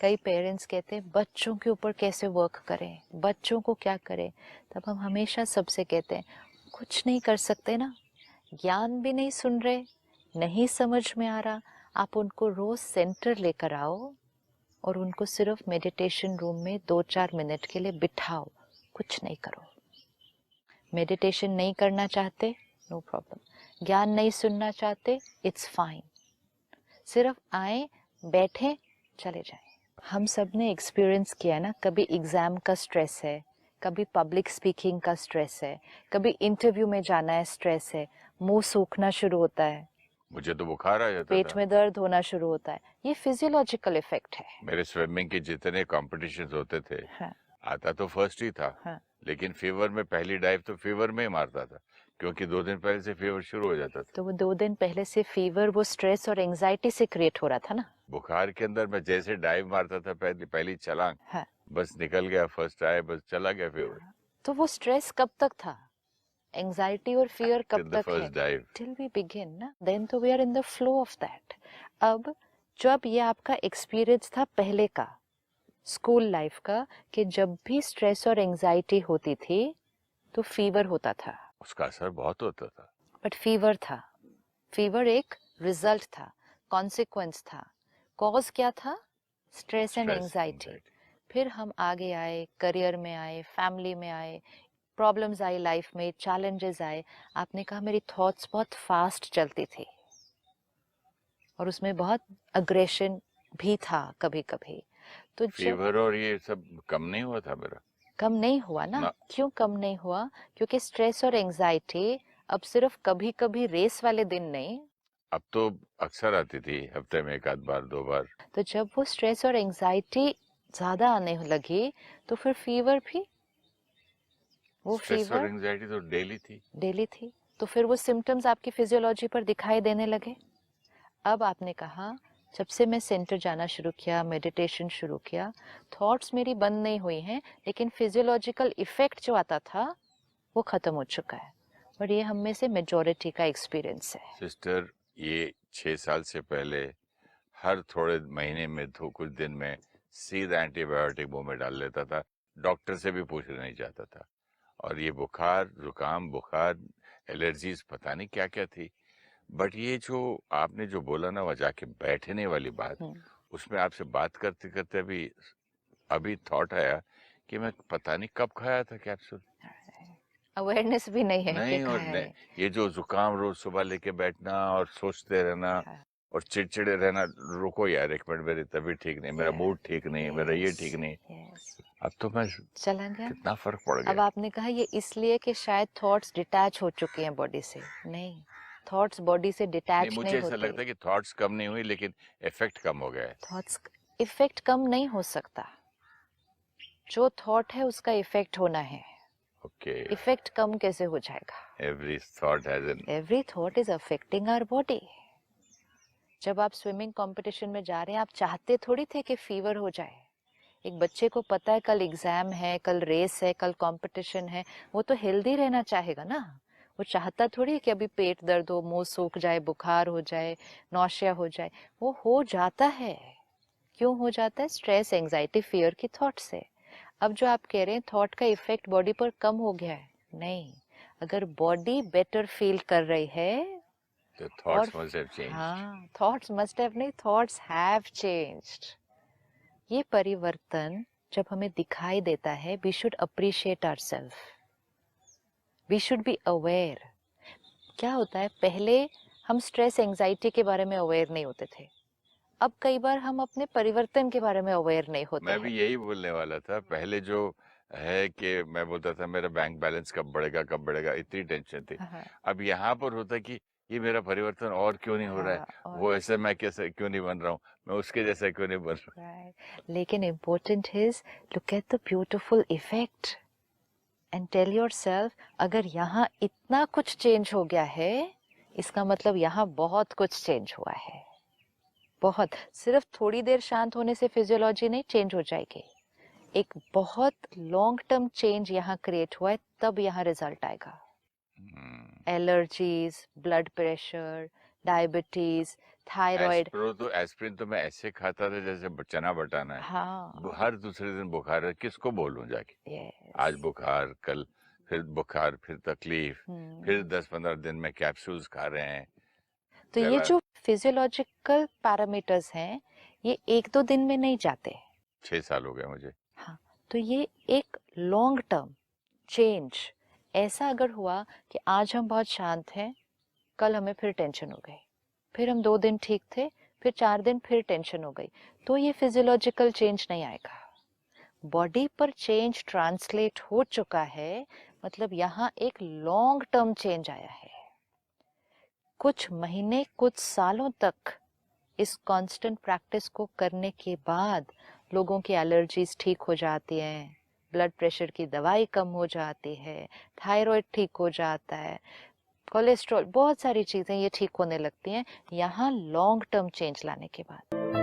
कई पेरेंट्स कहते हैं बच्चों के ऊपर कैसे वर्क करें, बच्चों को क्या करें। तब हम हमेशा सबसे कहते हैं कुछ नहीं कर सकते ना, ज्ञान भी नहीं सुन रहे, नहीं समझ में आ रहा, आप उनको रोज सेंटर लेकर आओ और उनको सिर्फ मेडिटेशन रूम में 2-4 मिनट के लिए बिठाओ, कुछ नहीं करो। मेडिटेशन नहीं करना चाहते, नो प्रॉब्लम। ज्ञान नहीं सुनना चाहते, इट्स फाइन। सिर्फ आए, बैठे, चले जाएं। हम सब ने एक्सपीरियंस किया है ना, कभी एग्जाम का स्ट्रेस है, कभी पब्लिक स्पीकिंग का स्ट्रेस है, कभी इंटरव्यू में जाना है, स्ट्रेस है, मुंह सूखना शुरू होता है, मुझे तो बुखार आ जाता पेट था। में दर्द होना शुरू होता है। ये फिजियोलॉजिकल इफेक्ट है। मेरे स्विमिंग के जितने कॉम्पिटिशन्स होते थे, हाँ, आता तो फर्स्ट ही था, हाँ। लेकिन फीवर में पहली डाइव तो फीवर में ही मारता था, क्योंकि 2 दिन पहले से फीवर शुरू हो जाता था। तो वो 2 दिन पहले से फीवर वो स्ट्रेस और एंजाइटी से क्रिएट हो रहा था ना। बुखार के अंदर मैं जैसे डाइव मारता था, पहली छलांग, हाँ। बस निकल गया फर्स्ट आए, बस चला गया फीवर। तो वो स्ट्रेस कब तक था, एंजाइटी और फियर कब द तक है, first dive. Till we begin ना, देन तो we are in the flow of that. अब जब ये आपका एक्सपीरियंस था पहले का, स्कूल लाइफ का, कि जब भी स्ट्रेस और एंजाइटी होती थी तो फीवर होता था, उसका असर बहुत होता था। बट फीवर था, फीवर एक रिजल्ट था, कॉन्सिक्वेंस था। कॉज क्या था, स्ट्रेस एंड एंजाइटी। फिर हम आगे आए, करियर में आए, फैमिली में आए, प्रॉब्लम्स आई लाइफ में, चैलेंजेस आए। आपने कहा मेरी थॉट्स बहुत फास्ट चलती थी और उसमें बहुत अग्रेशन भी था कभी कभी। तो फीवर और ये सब कम नहीं हुआ था मेरा। कम नहीं हुआ ना। क्यों कम नहीं हुआ? क्योंकि स्ट्रेस और एंजाइटी अब सिर्फ कभी कभी रेस वाले दिन नहीं, अब तो अक्सर आती थी, हफ्ते में 1-2 बार। तो जब वो स्ट्रेस और एंजाइटी ज्यादा आने लगी तो फिर फीवर भी, वो स्ट्रेस और फीवर एंजाइटी तो डेली थी, तो फिर वो सिम्टम्स आपकी फिजियोलॉजी पर दिखाई देने लगे। अब आपने कहा जब से मैं सेंटर जाना शुरू किया, मेडिटेशन शुरू किया, थॉट्स मेरी बंद नहीं हुई हैं, लेकिन फिजियोलॉजिकल इफेक्ट जो आता था वो खत्म हो चुका है। और ये हम में से मेजॉरिटी का एक्सपीरियंस है। सिस्टर, ये 6 साल से पहले हर थोड़े महीने में कुछ दिन में सीधा एंटीबायोटिक मुंह में डाल लेता था, डॉक्टर से भी पूछना नहीं चाहता था। और ये बुखार, जुकाम, बुखार, एलर्जीज, पता नहीं क्या क्या थी। बट ये जो आपने जो बोला ना, वह जाके बैठने वाली बात, उसमें आपसे बात करते करते अभी थॉट आया कि मैं पता नहीं कब खाया था कैप्सूल। अवेयरनेस भी नहीं है कि नहीं, और खाया नहीं, है। ये जो जुकाम रोज सुबह लेके बैठना और सोचते रहना और चिड़चिड़े रहना, रुको यार एक मिनट, मेरी तबीयत ठीक नहीं, मेरा मूड ठीक नहीं, मेरा ये ठीक नहीं। अब तो मैं चला गया, कितना फर्क पड़ अब गया। आपने कहा ये इसलिए कि शायद थॉट्स डिटैच हो चुके हैं बॉडी से। नहीं, थॉट्स बॉडी से नहीं, डिटैच मुझे नहीं ऐसा होते। लगता है कि थॉट्स कम नहीं हुई, लेकिन इफेक्ट कम हो गया है। थॉट्स इफेक्ट कम नहीं हो सकता, जो थॉट है उसका इफेक्ट होना है। ओके। इफेक्ट कम कैसे हो जाएगा? Every thought has an every thought is affecting our body. जब आप स्विमिंग कंपटीशन में जा रहे हैं, आप चाहते थोड़ी थे कि फीवर हो जाए। एक बच्चे को पता है कल एग्जाम है, कल रेस है, कल कंपटीशन है, वो तो हेल्दी रहना चाहेगा ना। वो चाहता थोड़ी है कि अभी पेट दर्द हो, मुंह सूख जाए, बुखार हो जाए, नौशिया हो जाए। वो हो जाता है। क्यों हो जाता है? स्ट्रेस, एंजाइटी, फियर की थॉट से। अब जो आप कह रहे हैं थॉट का इफेक्ट बॉडी पर कम हो गया है, नहीं। अगर बॉडी बेटर फील कर रही है, the और thoughts must have changed. हाँ, थॉट्स मस्ट हैव नहीं, थॉट्स हैव चेंज्ड। ये परिवर्तन जब हमें दिखाई देता है, we should appreciate ourselves, we should be aware. क्या होता है, पहले हम स्ट्रेस एंजाइटी के बारे में अवेयर नहीं होते थे, अब कई बार हम अपने परिवर्तन के बारे में अवेयर नहीं होते मैं हैं। भी यही बोलने वाला था। पहले जो है कि मैं बोलता था मेरा बैंक बैलेंस कब बढ़ेगा कब बढ़ेगा, इतनी टेंशन थी। हाँ, अब यहाँ पर होता है कि ये मेरा परिवर्तन और क्यों नहीं हो रहा है, हाँ, वो ऐसे मैं कैसे क्यों नहीं बन रहा हूँ, मैं उसके जैसा क्यों नहीं बन रहा हूँ। राइट। लेकिन important is look at the beautiful effect and tell yourself, अगर यहाँ इतना कुछ चेंज हो गया है, इसका मतलब यहाँ बहुत कुछ चेंज हुआ है। बहुत, सिर्फ थोड़ी देर शांत होने से फिजियोलॉजी नहीं चेंज हो जाएगी, एक बहुत लॉन्ग टर्म चेंज यहाँ क्रिएट हुआ है, तब यहाँ रिजल्ट आएगा। Allergies, blood pressure, diabetes, thyroid. Aspirin तो मैं ऐसे खाता था जैसे चना बटाना है। हाँ, हर दूसरे दिन बुखार है, किसको बोलूं जाके। आज यस। बुखार, कल फिर बुखार, फिर तकलीफ, फिर हम्म। 10-15 दिन में कैप्सूल्स खा रहे हैं। तो ये चला जो फिजियोलॉजिकल पैरामीटर्स हैं, ये एक दो दिन में नहीं जाते। 6 साल हो गए मुझे। हाँ, तो ये एक लॉन्ग टर्म चेंज। ऐसा अगर हुआ कि आज हम बहुत शांत हैं, कल हमें फिर टेंशन हो गई, फिर हम 2 दिन ठीक थे, फिर 4 दिन फिर टेंशन हो गई, तो ये फिजियोलॉजिकल चेंज नहीं आएगा। बॉडी पर चेंज ट्रांसलेट हो चुका है, मतलब यहाँ एक लॉन्ग टर्म चेंज आया है। कुछ महीने, कुछ सालों तक इस कांस्टेंट प्रैक्टिस को करने के बाद लोगों की एलर्जीज ठीक हो जाती हैं, ब्लड प्रेशर की दवाई कम हो जाती है, थायराइड ठीक हो जाता है, कोलेस्ट्रॉल, बहुत सारी चीजें ये ठीक होने लगती हैं यहाँ लॉन्ग टर्म चेंज लाने के बाद।